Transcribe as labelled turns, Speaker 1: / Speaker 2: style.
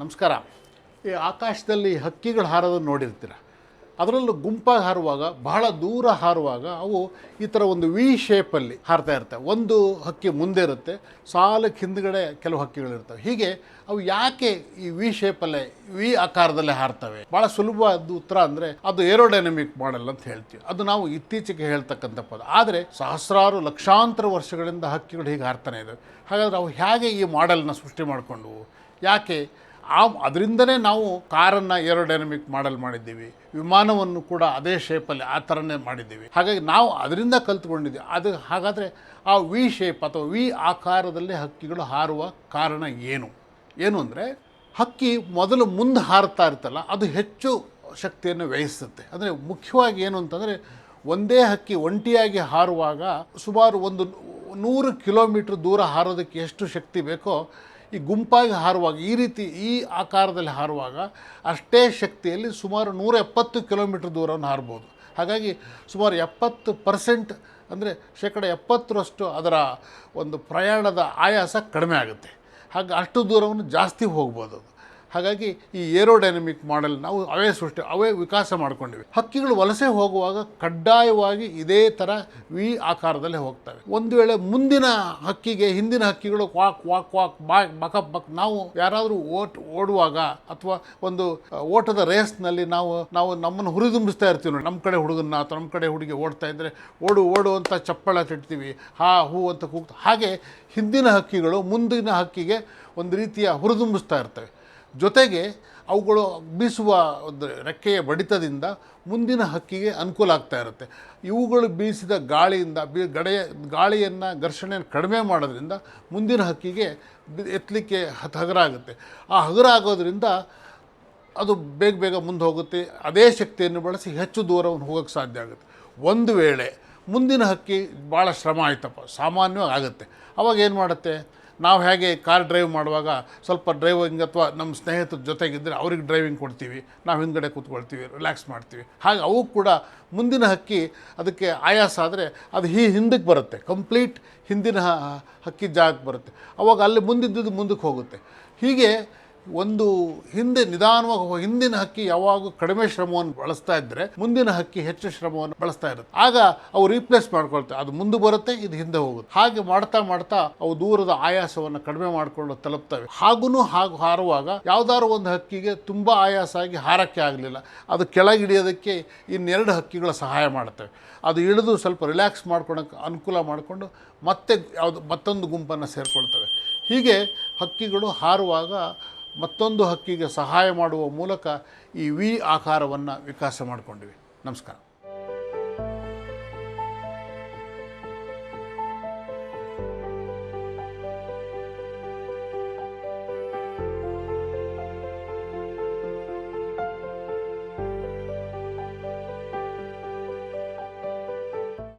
Speaker 1: ನಮಸ್ಕಾರ. ಈ ಆಕಾಶದಲ್ಲಿ ಹಕ್ಕಿಗಳು ಹಾರೋದನ್ನು ನೋಡಿರ್ತೀರ. ಅದರಲ್ಲೂ ಗುಂಪಾಗಿ ಹಾರುವಾಗ, ಬಹಳ ದೂರ ಹಾರುವಾಗ ಅವು ಈ ಥರ ಒಂದು ವಿ ಶೇಪಲ್ಲಿ ಹಾರ್ತಾ ಇರ್ತವೆ. ಒಂದು ಹಕ್ಕಿ ಮುಂದೆ ಇರುತ್ತೆ, ಸಾಲಕ್ಕೆ ಹಿಂದ್ಗಡೆ ಕೆಲವು ಹಕ್ಕಿಗಳಿರ್ತವೆ. ಹೀಗೆ ಅವು ಯಾಕೆ ಈ ವಿ ಶೇಪಲ್ಲೇ, ವಿ ಆಕಾರದಲ್ಲೇ ಹಾರ್ತವೆ? ಭಾಳ ಸುಲಭವಾದ ಉತ್ತರ ಅಂದರೆ ಅದು ಏರೋಡೈನಮಿಕ್ ಮಾಡೆಲ್ ಅಂತ ಹೇಳ್ತೀವಿ. ಅದು ನಾವು ಇತ್ತೀಚೆಗೆ ಹೇಳ್ತಕ್ಕಂಥ ಪದ. ಆದರೆ ಸಹಸ್ರಾರು ಲಕ್ಷಾಂತರ ವರ್ಷಗಳಿಂದ ಹಕ್ಕಿಗಳು ಹೀಗೆ ಹಾರ್ತಾನೆ ಇದ್ದಾವೆ. ಹಾಗಾದರೆ ಅವು ಹೇಗೆ ಈ ಮಾಡೆಲ್ನ ಸೃಷ್ಟಿ ಮಾಡಿಕೊಂಡವು? ಯಾಕೆ? ಅದರಿಂದನೇ ನಾವು ಕಾರನ್ನು ಏರೋಡೈನಮಿಕ್ ಮಾಡೆಲ್ ಮಾಡಿದ್ದೀವಿ, ವಿಮಾನವನ್ನು ಕೂಡ ಅದೇ ಶೇಪಲ್ಲಿ ಆ ಥರನೇ ಮಾಡಿದ್ದೀವಿ. ಹಾಗಾಗಿ ನಾವು ಅದರಿಂದ ಕಲ್ತ್ಕೊಂಡಿದ್ದೀವಿ. ಅದು ಹಾಗಾದರೆ ಆ ವಿ ಶೇಪ್ ಅಥವಾ ವಿ ಆಕಾರದಲ್ಲಿ ಹಕ್ಕಿಗಳು ಹಾರುವ ಕಾರಣ ಏನು ಅಂದರೆ, ಹಕ್ಕಿ ಮೊದಲು ಮುಂದೆ ಹಾರ್ತಾ ಇರ್ತಲ್ಲ, ಅದು ಹೆಚ್ಚು ಶಕ್ತಿಯನ್ನು ವ್ಯಯಿಸುತ್ತೆ. ಅಂದರೆ ಮುಖ್ಯವಾಗಿ ಏನು ಅಂತಂದರೆ, ಒಂದೇ ಹಕ್ಕಿ ಒಂಟಿಯಾಗಿ ಹಾರುವಾಗ ಸುಮಾರು 100 ಕಿಲೋಮೀಟ್ರ್ ದೂರ ಹಾರೋದಕ್ಕೆ ಎಷ್ಟು ಶಕ್ತಿ ಬೇಕೋ, ಈ ಗುಂಪಾಗಿ ಹಾರುವಾಗ, ಈ ರೀತಿ ಈ ಆಕಾರದಲ್ಲಿ ಹಾರುವಾಗ ಅಷ್ಟೇ ಶಕ್ತಿಯಲ್ಲಿ ಸುಮಾರು 170 ಕಿಲೋಮೀಟ್ರ್ ದೂರವನ್ನು ಹಾರ್ಬೋದು. ಹಾಗಾಗಿ ಸುಮಾರು 70% ಅಂದರೆ 70% ಅದರ ಒಂದು ಪ್ರಯಾಣದ ಆಯಾಸ ಕಡಿಮೆ ಆಗುತ್ತೆ. ಹಾಗೆ ಅಷ್ಟು ದೂರವನ್ನು ಜಾಸ್ತಿ ಹೋಗ್ಬೋದು ಅದು. ಹಾಗಾಗಿ ಈ ಏರೋಡೈನಮಿಕ್ ಮಾಡೆಲ್ ನಾವು ಅವೇ ವಿಕಾಸ ಮಾಡ್ಕೊಂಡಿವಿ. ಹಕ್ಕಿಗಳು ವಲಸೆ ಹೋಗುವಾಗ ಕಡ್ಡಾಯವಾಗಿ ಇದೇ ಥರ ವಿ ಆಕಾರದಲ್ಲೇ ಹೋಗ್ತವೆ. ಒಂದು ವೇಳೆ ಮುಂದಿನ ಹಕ್ಕಿಗೆ ಹಿಂದಿನ ಹಕ್ಕಿಗಳು ಕ್ವಾಕ್ ವಾಕ್ ವಾಕ್ ಬಕ ಬಕ್, ನಾವು ಯಾರಾದರೂ ಓಡುವಾಗ ಅಥವಾ ಒಂದು ಓಟದ ರೇಸ್ನಲ್ಲಿ ನಾವು ನಮ್ಮನ್ನು ಹುರಿದುಂಬಿಸ್ತಾ ಇರ್ತೀವಿ ನೋಡಿ. ನಮ್ಮ ಕಡೆ ಹುಡುಗನ್ನ ಅಥವಾ ನಮ್ಮ ಕಡೆ ಹುಡುಗಿ ಓಡ್ತಾ ಇದ್ದರೆ ಓಡು ಅಂತ ಚಪ್ಪಳ ತಿಡ್ತೀವಿ, ಹಾ ಹೂ ಅಂತ ಕೂಗ್ತಾ. ಹಾಗೆ ಹಿಂದಿನ ಹಕ್ಕಿಗಳು ಮುಂದಿನ ಹಕ್ಕಿಗೆ ಒಂದು ರೀತಿಯ ಹುರಿದುಂಬಿಸ್ತಾ ಇರ್ತವೆ. ಜೊತೆಗೆ ಅವುಗಳು ಬೀಸುವ ಒಂದು ರೆಕ್ಕೆಯ ಬಡಿತದಿಂದ ಮುಂದಿನ ಹಕ್ಕಿಗೆ ಅನುಕೂಲ ಆಗ್ತಾ ಇರುತ್ತೆ. ಇವುಗಳು ಬೀಸಿದ ಗಾಳಿಯಿಂದ ಗಾಳಿಯನ್ನು ಘರ್ಷಣೆಯನ್ನು ಕಡಿಮೆ ಮಾಡೋದ್ರಿಂದ ಮುಂದಿನ ಹಕ್ಕಿಗೆ ಎತ್ತಲಿಕ್ಕೆ ಹಗುರ ಆಗುತ್ತೆ. ಆ ಹಗುರ ಆಗೋದ್ರಿಂದ ಅದು ಬೇಗ ಮುಂದೆ ಹೋಗುತ್ತೆ. ಅದೇ ಶಕ್ತಿಯನ್ನು ಬಳಸಿ ಹೆಚ್ಚು ದೂರವನ್ನು ಹೋಗೋಕ್ಕೆ ಸಾಧ್ಯ ಆಗುತ್ತೆ. ಒಂದು ವೇಳೆ ಮುಂದಿನ ಹಕ್ಕಿ ಭಾಳ ಶ್ರಮ ಆಯ್ತಪ್ಪ, ಸಾಮಾನ್ಯವಾಗಿ ಆಗುತ್ತೆ. ಅವಾಗ ಏನು ಮಾಡುತ್ತೆ? ನಾವು ಹೇಗೆ ಕಾರ್ ಡ್ರೈವ್ ಮಾಡುವಾಗ ಸ್ವಲ್ಪ ಡ್ರೈವಿಂಗ್ ಅಥವಾ ನಮ್ಮ ಸ್ನೇಹಿತರ ಜೊತೆಗಿದ್ದರೆ ಅವ್ರಿಗೆ ಡ್ರೈವಿಂಗ್ ಕೊಡ್ತೀವಿ, ನಾವು ಹಿಂದ್ಗಡೆ ಕೂತ್ಕೊಳ್ತೀವಿ, ರಿಲ್ಯಾಕ್ಸ್ ಮಾಡ್ತೀವಿ. ಹಾಗೆ ಅವು ಕೂಡ ಮುಂದಿನ ಹಕ್ಕಿ ಅದಕ್ಕೆ ಆಯಾಸ ಆದರೆ ಅದು ಹಿಂದಕ್ಕೆ ಬರುತ್ತೆ, ಕಂಪ್ಲೀಟ್ ಹಿಂದಿನ ಹಕ್ಕಿ ಜಾಗಕ್ಕೆ ಬರುತ್ತೆ. ಅವಾಗ ಅಲ್ಲಿ ಮುಂದಿದ್ದು ಮುಂದಕ್ಕೆ ಹೋಗುತ್ತೆ. ಹೀಗೆ ಒಂದು ನಿಧಾನವಾಗಿ ಹಿಂದಿನ ಹಕ್ಕಿ ಯಾವಾಗ ಕಡಿಮೆ ಶ್ರಮವನ್ನು ಬಳಸ್ತಾ ಇದ್ದರೆ ಮುಂದಿನ ಹಕ್ಕಿ ಹೆಚ್ಚು ಶ್ರಮವನ್ನು ಬಳಸ್ತಾ ಇರುತ್ತೆ. ಆಗ ಅವು ರೀಪ್ಲೇಸ್ ಮಾಡ್ಕೊಳ್ತವೆ. ಅದು ಮುಂದೆ ಬರುತ್ತೆ, ಇದು ಹಿಂದೆ ಹೋಗುತ್ತೆ. ಹಾಗೆ ಮಾಡ್ತಾ ಅವು ದೂರದ ಆಯಾಸವನ್ನು ಕಡಿಮೆ ಮಾಡಿಕೊಂಡು ತಲುಪ್ತವೆ. ಹಾಗೂ ಹಾರುವಾಗ ಯಾವುದಾದ್ರು ಒಂದು ಹಕ್ಕಿಗೆ ತುಂಬ ಆಯಾಸ ಆಗಿ ಹಾರಕ್ಕೆ ಆಗಲಿಲ್ಲ, ಅದು ಕೆಳಗಿಡಿಯೋದಕ್ಕೆ ಇನ್ನೆರಡು ಹಕ್ಕಿಗಳ ಸಹಾಯ ಮಾಡ್ತವೆ. ಅದು ಇಳಿದು ಸ್ವಲ್ಪ ರಿಲ್ಯಾಕ್ಸ್ ಮಾಡ್ಕೊಳಕ್ಕೆ ಅನುಕೂಲ ಮಾಡಿಕೊಂಡು ಮತ್ತೊಂದು ಗುಂಪನ್ನು ಸೇರಿಕೊಳ್ತವೆ. ಹೀಗೆ ಹಕ್ಕಿಗಳು ಹಾರುವಾಗ ಮತ್ತೊಂದು ಹಕ್ಕಿಗೆ ಸಹಾಯ ಮಾಡುವ ಮೂಲಕ ಈ ವಿ ಆಕಾರವನ್ನು ವಿಕಾಸ ಮಾಡಿಕೊಂಡಿವೆ. ನಮಸ್ಕಾರ.